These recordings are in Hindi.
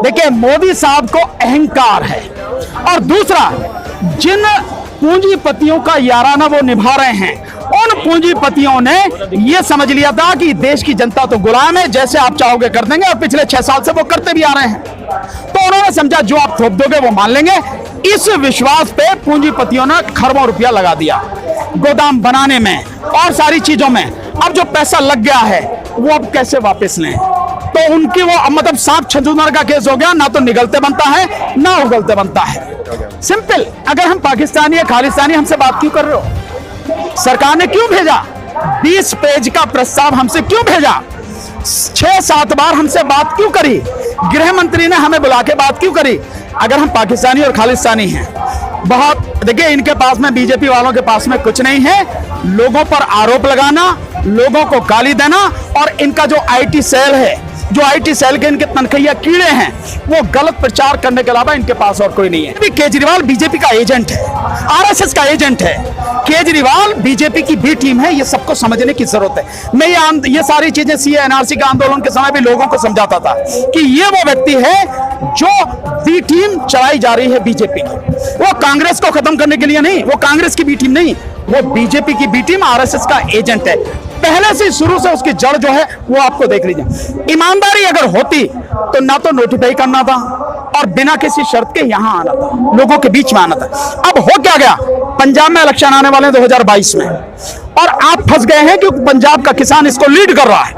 देखिए, मोदी साहब को अहंकार है, और दूसरा, जिन पूंजीपतियों का याराना वो निभा रहे हैं, उन पूंजीपतियों ने ये समझ लिया था कि देश की जनता तो गुलाम है, जैसे आप चाहोगे कर देंगे, और पिछले 6 साल से वो करते भी आ रहे हैं। तो उन्होंने समझा जो आप थोप दोगे वो मान लेंगे। इस विश्वास पे पूंजीपतियों ने खरबों रुपया लगा दिया गोदाम बनाने में और सारी चीजों में। अब जो पैसा लग गया है वो अब कैसे वापस लें? तो उनकी वो मतलब सांप छछूंदर का केस हो गया, ना तो निगलते बनता है ना उगलते बनता है। सिंपल। अगर हम पाकिस्तानी या खालिस्तानी, हमसे बात क्यों कर रहे हो? सरकार ने क्यों भेजा 20 पेज का प्रस्ताव? हमसे क्यों भेजा? 6-7 बार हमसे बात क्यों करी? गृह मंत्री ने हमें बुला के बात क्यों करी? अगर हम पाकिस्तानी और खालिस्तानी हैं, बहुत देखिए, इनके पास में, बीजेपी वालों के पास में कुछ नहीं है। लोगों पर आरोप लगाना, लोगों को गाली देना, और इनका जो आईटी सेल है, जो आईटी सेल के इनके तनखैया कीड़े हैं, वो गलत प्रचार करने के अलावा इनके पास और कोई नहीं है। केजरीवाल बीजेपी का एजेंट है, आरएसएस का एजेंट है। केजरीवाल बीजेपी की बी टीम है, ये सबको समझने की जरूरत है। मैं ये सारी चीजें सीए एनआरसी के आंदोलन के समय भी लोगों को समझाता था कि ये वो व्यक्ति है जो बी टीम चलाई जा रही है बीजेपी की। वो कांग्रेस को खत्म करने के लिए नहीं, वो कांग्रेस की बी टीम नहीं, वो बीजेपी की बी टीम, आरएसएस का एजेंट है। पहले से शुरू से उसकी जड़ जो है वो आपको देख लीजिए। ईमानदारी अगर होती तो ना तो नोटिफाई करना था और बिना किसी शर्त के यहां आना था, लोगों के बीच में आना था। अब हो क्या गया? पंजाब में इलेक्शन आने वाले हैं 2022 में, और आप फंस गए हैं क्योंकि पंजाब का किसान इसको लीड कर रहा है,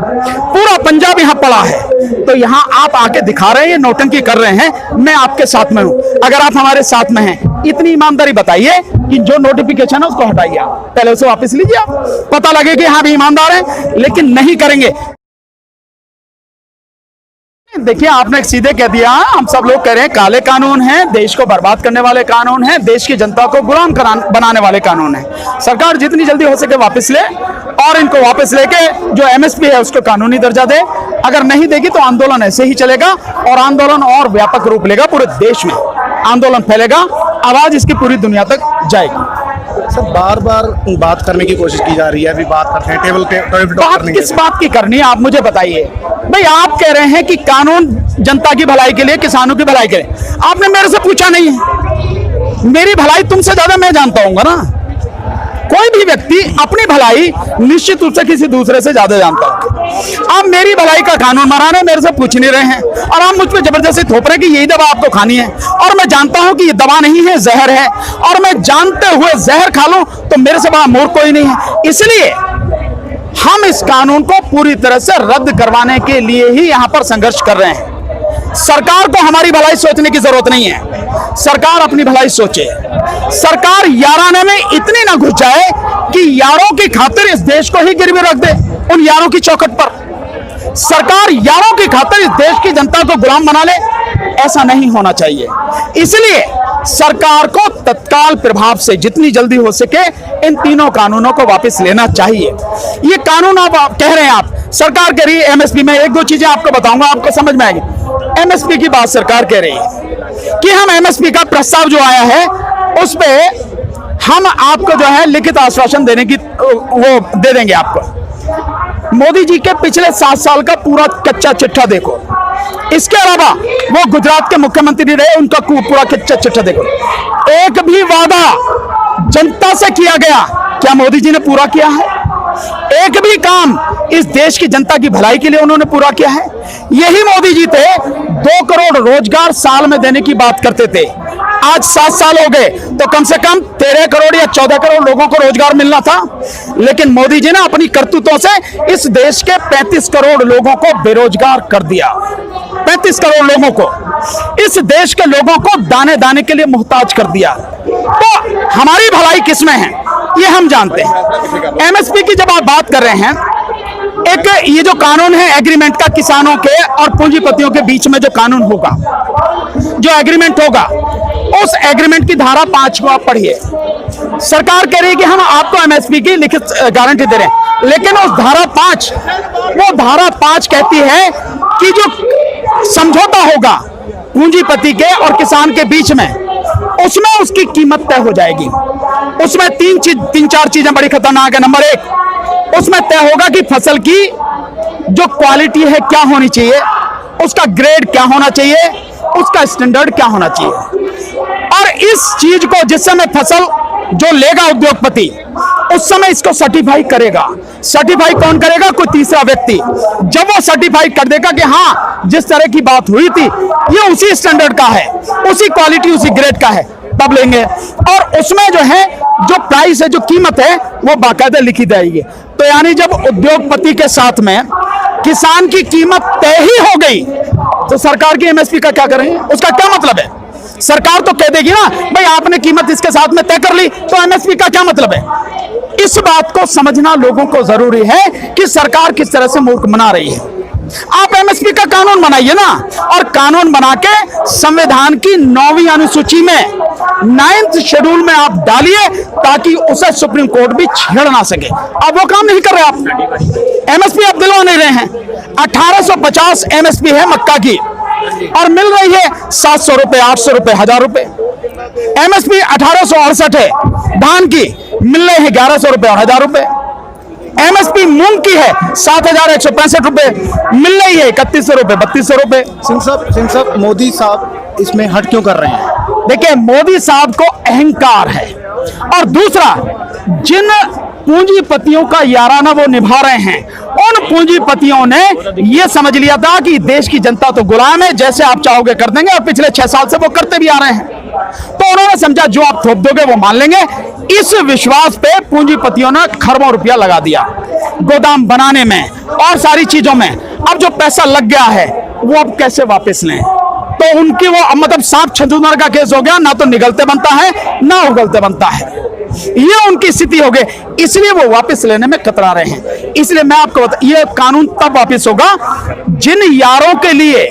पूरा पंजाब यहां पड़ा है। तो यहां आप आके दिखा रहे हैं, ये नौटंकी कर रहे हैं, मैं आपके साथ में हूं। अगर आप हमारे साथ में हैं, इतनी ईमानदारी बताइए कि जो नोटिफिकेशन है उसको हटाइए, आप पहले उसे वापस लीजिए, आप पता लगे कि हाँ भी ईमानदार है, लेकिन नहीं करेंगे। देखिए, आपने सीधे कह दिया, हम सब लोग कह रहे हैं काले कानून हैं, देश को बर्बाद करने वाले कानून हैं, देश की जनता को गुलाम बनाने वाले कानून हैं। सरकार जितनी जल्दी हो सके वापस ले, और इनको वापस लेके जो एमएसपी है उसको कानूनी दर्जा दे। अगर नहीं देगी तो आंदोलन ऐसे ही चलेगा, और आंदोलन और व्यापक रूप लेगा, पूरे देश में आंदोलन फैलेगा, आवाज इसकी पूरी दुनिया तक जाएगी। सर, बार बार बात करने की कोशिश की जा रही है, अभी बात करते हैं टेबल पे। बात किस बात की करनी है, आप मुझे बताइए। भाई, आप कह रहे हैं कि कानून जनता की भलाई के लिए, किसानों की भलाई के लिए। आपने मेरे से पूछा नहीं है। मेरी भलाई तुमसे ज्यादा मैं जानता हूंगा ना। कोई भी व्यक्ति अपनी भलाई निश्चित रूप से किसी दूसरे से ज्यादा जानता है। आप मेरी भलाई का कानून बना रहे हैं, मेरे से पूछ नहीं रहे हैं, और आप मुझ पर जबरदस्ती थोप रहे हैं कि यही दवा आपको खानी है, और मैं जानता हूं कि ये दवा नहीं है, जहर है, और मैं जानते हुए जहर खा लूं तो मेरे से बड़ा मूर्ख कोई नहीं है। इसलिए हम इस कानून को पूरी तरह से रद्द करवाने के लिए ही यहां पर संघर्ष कर रहे हैं। सरकार को हमारी भलाई सोचने की जरूरत नहीं है, सरकार अपनी भलाई सोचे। सरकार याराने में इतनी ना घुस जाए कि यारों की खातिर इस देश को ही गिरवी रख दे, उन यारों की चौखट पर। सरकार यारों की खातिर इस देश की जनता को गुलाम बना ले, ऐसा नहीं होना चाहिए। इसलिए सरकार को तत्काल प्रभाव से जितनी जल्दी हो सके इन तीनों कानूनों को वापस लेना चाहिए। ये कानून आप कह रहे हैं, आप सरकार कह रही है एमएसपी में। एक दो चीजें आपको बताऊंगा, आपको समझ में आएगी। एमएसपी की बात सरकार कह रही है कि हम एमएसपी का प्रस्ताव जो आया है उस पे हम आपको जो है लिखित आश्वासन देने की वो दे देंगे आपको। मोदी जी के पिछले 7 साल का पूरा कच्चा चिट्ठा देखो, इसके अलावा वो गुजरात के मुख्यमंत्री रहे, उनका पूरा कच्चा चिट्ठा देखो। एक भी वादा जनता से किया गया क्या मोदी जी ने पूरा किया है? एक भी काम इस देश की जनता की भलाई के लिए उन्होंने पूरा किया है? यही मोदी जी थे 2 करोड़ रोजगार साल में देने की बात करते थे। आज 7 साल हो गए तो कम से कम 13 करोड़ या 14 करोड़ लोगों को रोजगार मिलना था, लेकिन मोदी जी ने अपनी करतूतों से इस देश के 35 करोड़ लोगों को बेरोजगार कर दिया। 35 करोड़ लोगों को, इस देश के लोगों को दाने दाने के लिए मुहताज कर दिया। तो हमारी भलाई किसमें है ये हम जानते हैं। एमएसपी की जब आप बात कर रहे हैं, एक ये जो कानून है एग्रीमेंट का, किसानों के और पूंजीपतियों के बीच में जो कानून होगा, जो एग्रीमेंट होगा, उस एग्रीमेंट की धारा 5 को आप पढ़िए। सरकार कह रही है कि हम आपको एमएसपी की लिखित गारंटी दे रहे हैं, लेकिन उस धारा 5, वो धारा 5 कहती है कि जो समझौता होगा पूंजीपति के और किसान के बीच में, उसमें उसकी कीमत तय हो जाएगी। उसमें 3-4 चीजें बड़ी खतरनाक है। नंबर 1, उसमें तय होगा कि फसल की जो क्वालिटी है क्या होनी चाहिए, उसका ग्रेड क्या होना चाहिए, उसका स्टैंडर्ड क्या होना चाहिए। और इस चीज को जिस समय फसल जो लेगा उद्योगपति, उस समय इसको सर्टिफाई करेगा। सर्टिफाई कौन करेगा? कोई तीसरा व्यक्ति। जब वो सर्टिफाई कर देगा कि हाँ जिस तरह की बात हुई थी ये उसी स्टैंडर्ड का है, उसी क्वालिटी उसी ग्रेड का है, तब लेंगे। और उसमें जो है जो प्राइस है, जो कीमत है, वो बाकायदा लिखी जाएगी। तो यानी जब उद्योगपति के साथ में किसान की कीमत तय ही हो गई तो सरकार की एमएसपी का क्या करेंगे? उसका क्या मतलब है? सरकार तो कह देगी ना भाई आपने कीमत इसके साथ में तय कर ली, तो एमएसपी का क्या मतलब है? इस बात को समझना लोगों को जरूरी है कि सरकार किस तरह से मूर्ख बना रही है। आप एमएसपी का कानून बनाइए ना, और कानून बना के संविधान की 9वीं अनुसूची में 9th शेड्यूल में आप डालिए ताकि उसे सुप्रीम कोर्ट भी छेड़ ना सके। अब वो काम नहीं कर रहे आप। एमएसपी आप दिलवा नहीं रहे हैं। 1850 एमएसपी है मक्का की और मिल रही है 700 रुपए, 800 रुपए, 1000 रुपए। एमएसपी 1868 है धान की, मिल रहे हैं 1100 रुपए और 1000 रुपए। एमएसपी मूंग की है 7165 रुपए, मिल रही है 3100 रुपए, 3200 रुपए। सिंह साहब, मोदी साहब इसमें हट क्यों कर रहे हैं? देखिए, मोदी साहब को अहंकार है, और दूसरा जिन पूंजीपतियों का याराना वो निभा रहे हैं, उन पूंजीपतियों ने ये समझ लिया था कि देश की जनता तो गुलाम है, जैसे आप चाहोगे कर देंगे, और पिछले 6 साल से वो करते भी आ रहे हैं। तो उन्होंने समझा जो आप थोप दोगे वो मान लेंगे। इस विश्वास पे पूंजीपतियों ने खरबों रुपया लगा दिया गोदाम बनाने में और सारी चीजों में। अब जो पैसा लग गया है वो अब कैसे वापस लें? तो उनकी वो मतलब सांप छछूंदर का केस हो गया, ना तो निगलते बनता है ना उगलते बनता है। ये उनकी स्थिति हो गई, इसलिए वो वापस लेने में कतरा रहे हैं। इसलिए मैं आपको ये कानून तब वापस होगा जिन यारों के लिए,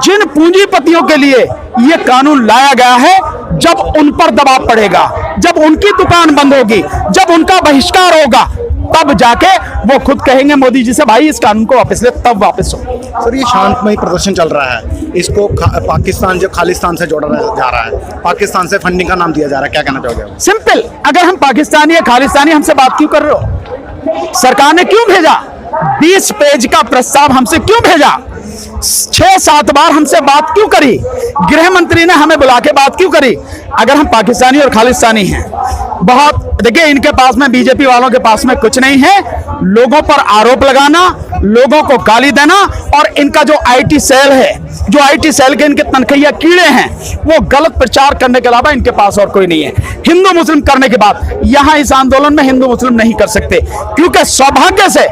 जिन पूंजीपतियों के लिए ये कानून लाया गया है, जब उन पर दबाव पड़ेगा, जब उनकी दुकान बंद होगी, जब उनका बहिष्कार होगा, तब जाके वो खुद कहेंगे मोदी जी से भाई इस कानून को वापस ले, तब वापस हो। सर, ये शांतमय प्रदर्शन चल रहा है, इसको पाकिस्तान जो खालिस्तान से जोड़ा जा रहा है, पाकिस्तान से फंडिंग का नाम दिया जा रहा है, क्या कहना चाहोगे? सिंपल, अगर हम पाकिस्तानी या खालिस्तानी हमसे बात क्यों कर रहे हो? सरकार ने क्यों भेजा? 20 पेज का प्रस्ताव हमसे क्यों भेजा? 6-7 बार हमसे बात क्यों करी? गृह मंत्री ने हमें बुला के बात क्यों करी? अगर हम पाकिस्तानी और खालिस्तानी हैं, बहुत देखिए इनके पास में, बीजेपी वालों के पास में कुछ नहीं है, लोगों पर आरोप लगाना, लोगों को गाली देना, और इनका जो आईटी सेल है, जो आईटी सेल के इनके तनखैया कीड़े हैं, वो गलत प्रचार करने के अलावा इनके पास और कोई नहीं है। हिंदू मुस्लिम करने के बाद यहां इस आंदोलन में हिंदू मुस्लिम नहीं कर सकते, क्योंकि सौभाग्य से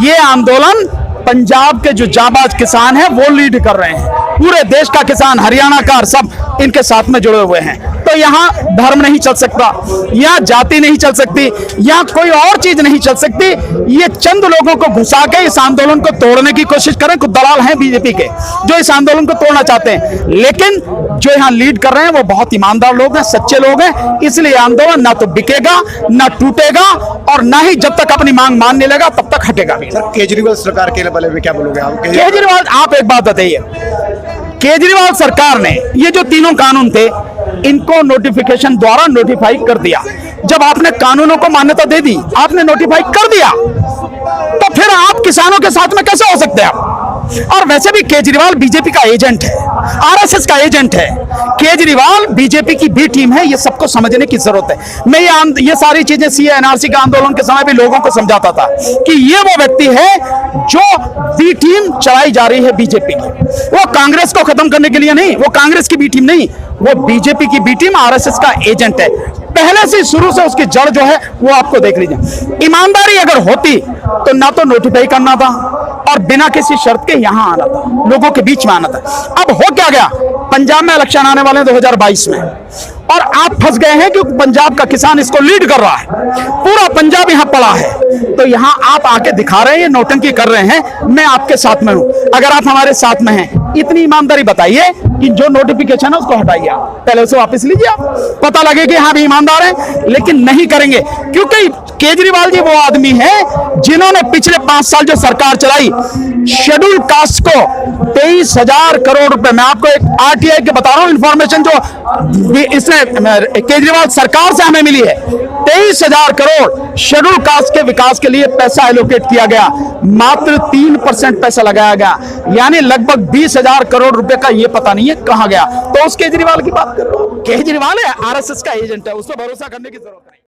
ये आंदोलन पंजाब के जो जाबाज किसान हैं वो लीड कर रहे हैं। पूरे देश का किसान, हरियाणा का, सब इनके साथ में जुड़े हुए हैं। तो यहाँ धर्म नहीं चल सकता, यहाँ जाति नहीं चल सकती, यहाँ कोई और चीज नहीं चल सकती। ये चंद लोगों को घुसा के इस आंदोलन को तोड़ने की कोशिश करें, कुछ दलाल हैं बीजेपी के जो इस आंदोलन को तोड़ना चाहते हैं, लेकिन जो यहाँ लीड कर रहे हैं वो बहुत ईमानदार लोग हैं, सच्चे लोग हैं। इसलिए आंदोलन ना तो बिकेगा, ना टूटेगा, और ना ही जब तक अपनी मांग मान नहीं लेगा तब तक हटेगा भी। सर, केजरीवाल सरकार के बारे में क्या बोलोगे आप? केजरीवाल, आप एक बात बताइए, केजरीवाल सरकार ने ये जो तीनों कानून थे इनको नोटिफिकेशन द्वारा नोटिफाई कर दिया। जब आपने कानूनों को मान्यता दे दी, आपने नोटिफाई कर दिया, तो फिर आप किसानों के साथ में कैसे हो सकते हैं आप? और वैसे भी केजरीवाल बीजेपी का एजेंट है, आरएसएस का एजेंट है। केजरीवाल बीजेपी की बी टीम है, ये सबको समझने की जरूरत है। मैं ये सारी चीजें सीए एनआरसी के आंदोलन के समय भी लोगों को समझाता था कि ये वो व्यक्ति है जो बी टीम चलाई जा रही है बीजेपी की। वो कांग्रेस को खत्म करने के लिए नहीं, वो कांग्रेस की बी टीम नहीं, वो बीजेपी की बी टीम, आरएसएस का एजेंट है। पहले से शुरू से उसकी जड़ जो है वो आपको देख लीजिए। ईमानदारी अगर होती तो ना तो नोटिफाई करना था और बिना किसी शर्त के यहां आना था, लोगों के बीच में आना था। अब हो क्या गया, पंजाब में इलेक्शन आने वाले हैं 2022 में, और आप फंस गए हैं क्योंकि पंजाब का किसान इसको लीड कर रहा है, पूरा पंजाब यहां पड़ा है। तो यहां आप आके दिखा रहे हैं, ये नौटंकी कर रहे हैं, मैं आपके साथ में हूं। अगर आप हमारे साथ में हैं, इतनी ईमानदारी बताइए कि जो नोटिफिकेशन है उसको हटाइए, आप पहले उसे वापस लीजिए, आप पता लगे कि हाँ भी ईमानदार हैं, लेकिन नहीं करेंगे क्योंकि केजरीवाल जी वो आदमी है जिन्होंने पिछले 5 साल जो सरकार चलाई, शेड्यूल कास्ट को 23,000 करोड़ रुपए, मैं आपको एक आरटीआई के बता रहा हूं इंफॉर्मेशन जो इसने केजरीवाल सरकार से हमें मिली है, 23,000 करोड़ शेड्यूल कास्ट के विकास के लिए पैसा एलोकेट किया गया, मात्र 3% पैसा लगाया गया, यानी लगभग 20,000 करोड़ रुपए का ये पता नहीं है कहां गया। तो उस केजरीवाल की बात कर रहा हूं, केजरीवाल है आरएसएस का एजेंट है, उस पर भरोसा करने की जरूरत नहीं।